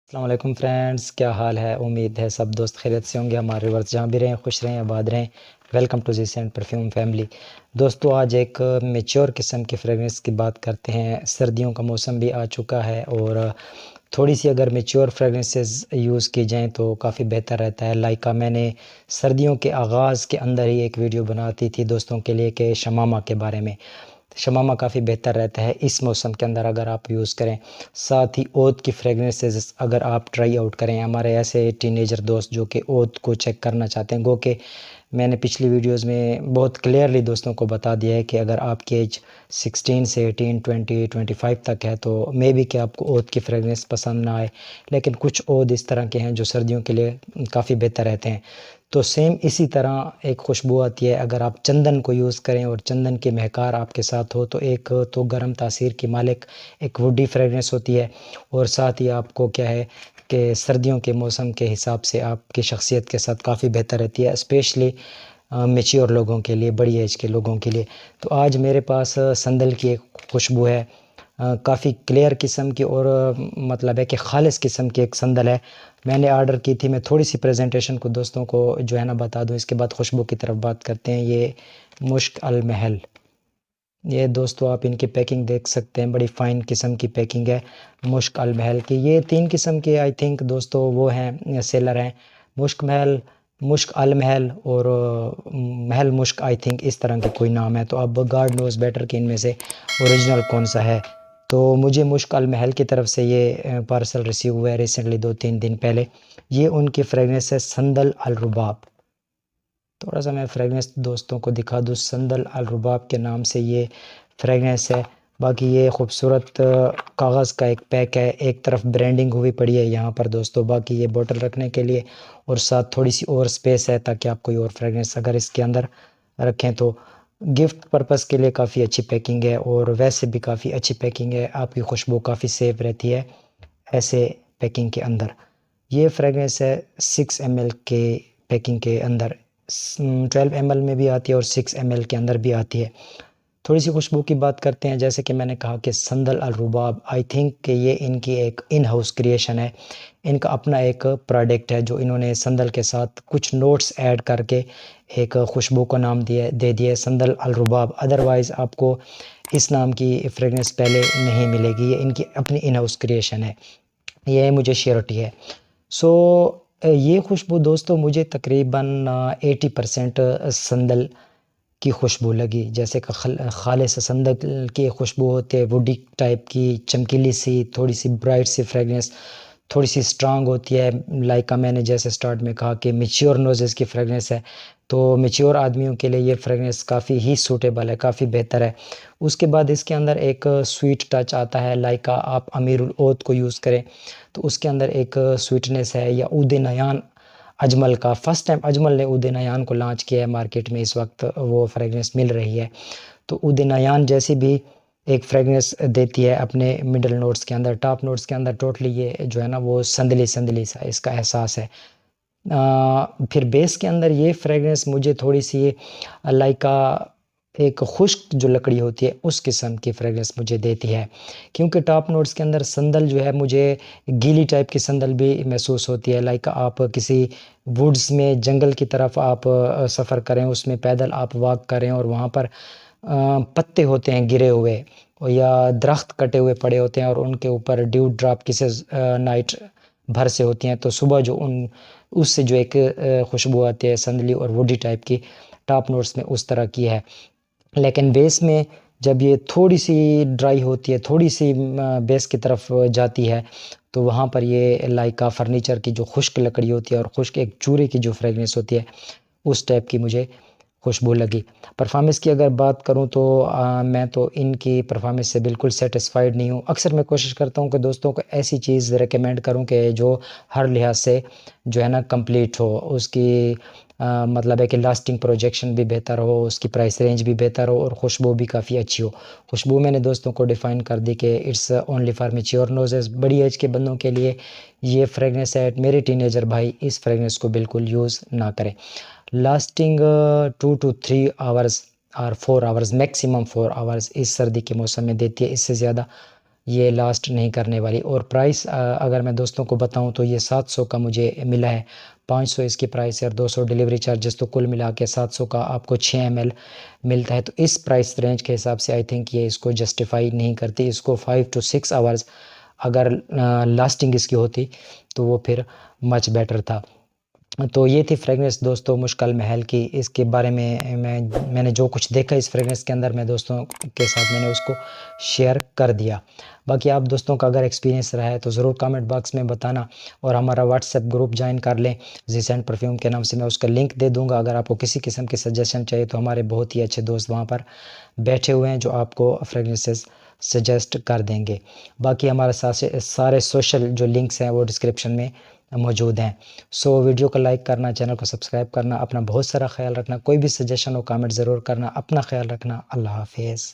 अस्सलाम वालेकुम फ्रेंड्स, क्या हाल है। उम्मीद है सब दोस्त खैरियत से होंगे। हमारे व्यूअर्स जहाँ भी रहें खुश रहें आबाद रहें। Welcome to G scent perfume family. दोस्तों आज एक मेच्योर किस्म की फ्रेगरेंस की बात करते हैं। सर्दियों का मौसम भी आ चुका है और थोड़ी सी अगर मेच्योर फ्रेगरेंसेस यूज़ की जाएँ तो काफ़ी बेहतर रहता है। लाइका मैंने सर्दियों के आगाज़ के अंदर ही एक वीडियो बनाती थी दोस्तों के लिए कि शमामा के बारे में। शमामा काफ़ी बेहतर रहता है इस मौसम के अंदर अगर आप यूज़ करें। साथ ही ओद की फ्रेगरेंसेस अगर आप ट्राई आउट करें। हमारे ऐसे टीनेजर दोस्त जो कि ओद को चेक करना चाहते हैं, गो के मैंने पिछली वीडियोस में बहुत क्लियरली दोस्तों को बता दिया है कि अगर आपकी एज 16 से 18 20 25 तक है तो मे बी कि आपको ओद की फ्रेगरेंस पसंद ना आए, लेकिन कुछ ओद इस तरह के हैं जो सर्दियों के लिए काफ़ी बेहतर रहते हैं। तो सेम इसी तरह एक खुशबू आती है अगर आप चंदन को यूज़ करें और चंदन की महकार आपके साथ हो तो एक तो गर्म तासीर की मालिक एक वुडी फ्रेगरेंस होती है और साथ ही आपको क्या है कि सर्दियों के मौसम के हिसाब से आपकी शख्सियत के साथ काफ़ी बेहतर रहती है, स्पेशली मैच्योर लोगों के लिए, बड़ी एज के लोगों के लिए। तो आज मेरे पास संदल की एक खुशबू है, काफ़ी क्लियर किस्म की और मतलब है कि खालिस किस्म की एक संदल है। मैंने ऑर्डर की थी। मैं थोड़ी सी प्रेजेंटेशन को दोस्तों को जो है ना बता दूं, इसके बाद खुशबू की तरफ बात करते हैं। ये मुश्क अल महल, ये दोस्तों आप इनकी पैकिंग देख सकते हैं, बड़ी फ़ाइन किस्म की पैकिंग है मुश्क अल महल की। ये 3 किस्म के आई थिंक दोस्तों वो हैं सेलर हैं, मुश्क महल, मुश्क अल महल और महल मुश्क, आई थिंक इस तरह के कोई नाम है। तो अब गॉड नोज़ बेटर कि इनमें से ओरिजिनल कौन सा है। तो मुझे मुश्क अल महल की तरफ से ये पार्सल रिसीव हुआ है रिसेंटली 2-3 दिन पहले। ये उनकी फ्रेगनेंस है संदल अल रुबाब। थोड़ा सा मैं फ्रेगनेंस दोस्तों को दिखा दूँ। संदल अल रुबाब के नाम से ये फ्रेगनेंस है। बाकी ये खूबसूरत कागज़ का एक पैक है, एक तरफ ब्रांडिंग हुई पड़ी है यहाँ पर दोस्तों। बाकी ये बोतल रखने के लिए और साथ थोड़ी सी और स्पेस है ताकि आप कोई और फ्रेगनेंस अगर इसके अंदर रखें तो। गिफ्ट पर्पस के लिए काफ़ी अच्छी पैकिंग है और वैसे भी काफ़ी अच्छी पैकिंग है। आपकी खुशबू काफ़ी सेफ रहती है ऐसे पैकिंग के अंदर। ये फ्रेगनेंस है 6 ml के पैकिंग के अंदर, 12 ml में भी आती है और 6 ml के अंदर भी आती है। थोड़ी सी खुशबू की बात करते हैं। जैसे कि मैंने कहा कि संदल अल रुबाब, आई थिंक कि ये इनकी एक इन हाउस क्रिएशन है। इनका अपना एक प्रोडक्ट है जो इन्होंने संदल के साथ कुछ नोट्स ऐड करके एक खुशबू का नाम दे दिया है संदल अल रुबाब। अदरवाइज़ आपको इस नाम की फ्रेगनेंस पहले नहीं मिलेगी। ये इनकी अपनी इन हाउस क्रिएशन है, ये मुझे श्योरिटी है। सो ये खुशबू दोस्तों मुझे तकरीबन 80% संदल की खुशबू लगी। जैसे कि खालिस संदल की खुशबू होती है, वुडी टाइप की, चमकीली सी, थोड़ी सी ब्राइट सी फ्रेगनेंस, थोड़ी सी स्ट्रांग होती है। लाइक मैंने जैसे स्टार्ट में कहा कि मैच्योर नोजेस की फ्रेगनेंस है, तो मैच्योर आदमियों के लिए ये फ्रेगनेंस काफ़ी ही सूटेबल है, काफ़ी बेहतर है। उसके बाद इसके अंदर एक स्वीट टच आता है। लाइक आप अमीरुल ओद को यूज़ करें तो उसके अंदर एक स्वीटनेस है। या ऊद नयान अजमल का, फर्स्ट टाइम अजमल ने ऊद नयान को लॉन्च किया है मार्केट में, इस वक्त वो फ्रेगनेंस मिल रही है। तो ऊद नयान जैसी भी एक फ्रेगनेंस देती है अपने मिडल नोट्स के अंदर, टॉप नोट्स के अंदर टोटली ये जो है ना वो संदली संदली सा इसका एहसास है। फिर बेस के अंदर ये फ्रेगनेंस मुझे थोड़ी सी लाइक एक खुश्क जो लकड़ी होती है उस किस्म की फ्रेगनेंस मुझे देती है। क्योंकि टॉप नोट्स के अंदर संदल जो है मुझे गीली टाइप की संदल भी महसूस होती है। लाइक आप किसी वुड्स में जंगल की तरफ आप सफ़र करें, उसमें पैदल आप वॉक करें और वहाँ पर पत्ते होते हैं गिरे हुए और या दरख्त कटे हुए पड़े होते हैं और उनके ऊपर ड्यू ड्रॉप किसी नाइट भर से होती हैं, तो सुबह जो उन उससे जो एक खुशबू आती है संदली और वुडी टाइप की, टॉप नोट्स में उस तरह की है। लेकिन बेस में जब ये थोड़ी सी ड्राई होती है, थोड़ी सी बेस की तरफ जाती है, तो वहाँ पर ये लाइका फर्नीचर की जो खुश्क लकड़ी होती है और खुश्क एक चूरे की जो फ्रेगनेंस होती है उस टाइप की मुझे खुशबू लगी। परफॉर्मेंस की अगर बात करूँ तो मैं तो इनकी परफॉर्मेंस से बिल्कुल सेटिस्फाइड नहीं हूँ। अक्सर मैं कोशिश करता हूँ कि दोस्तों को ऐसी चीज़ रेकमेंड करूँ कि जो हर लिहाज से जो है ना कंप्लीट हो। उसकी मतलब है कि लास्टिंग प्रोजेक्शन भी बेहतर हो, उसकी प्राइस रेंज भी बेहतर हो और खुशबू भी काफ़ी अच्छी हो। खुशबू मैंने दोस्तों को डिफ़ाइन कर दी कि it's only for mature noses. बड़ी एज के बंदों के लिए ये फ्रेगनेंस है। मेरे टीनेजर भाई इस फ्रेगनेंस को बिल्कुल यूज़ ना करें। लास्टिंग 2 to 3 आवर्स और 4 आवर्स, मैक्सिमम 4 आवर्स इस सर्दी के मौसम में देती है। इससे ज़्यादा ये लास्ट नहीं करने वाली। और प्राइस अगर मैं दोस्तों को बताऊं तो ये 700 का मुझे मिला है। 500 इसकी प्राइस है और 200 डिलीवरी चार्जेस, तो कुल मिला के 700 का आपको 6 ml मिलता है। तो इस प्राइस रेंज के हिसाब से आई थिंक ये इसको जस्टिफाई नहीं करती। इसको 5 to 6 आवर्स अगर लास्टिंग इसकी होती तो वो फिर मच बेटर था। तो ये थी फ्रेगनेंस दोस्तों मुश्किल महल की। इसके बारे में मैंने जो कुछ देखा इस फ्रेगनेंस के अंदर मैं दोस्तों के साथ मैंने उसको शेयर कर दिया। बाकी आप दोस्तों का अगर एक्सपीरियंस रहा है तो ज़रूर कमेंट बॉक्स में बताना, और हमारा व्हाट्सएप ग्रुप ज्वाइन कर लें जी सेंट परफ्यूम के नाम से। मैं उसका लिंक दे दूंगा। अगर आपको किसी किस्म की सजेशन चाहिए तो हमारे बहुत ही अच्छे दोस्त वहाँ पर बैठे हुए हैं जो आपको फ्रेगनेंसेस सजेस्ट कर देंगे। बाकी हमारे सारे सोशल जो लिंक्स हैं वो डिस्क्रिप्शन में मौजूद हैं। सो वीडियो को लाइक करना, चैनल को सब्सक्राइब करना, अपना बहुत सारा ख्याल रखना। कोई भी सजेशन हो कमेंट ज़रूर करना। अपना ख्याल रखना। अल्लाह हाफिज़।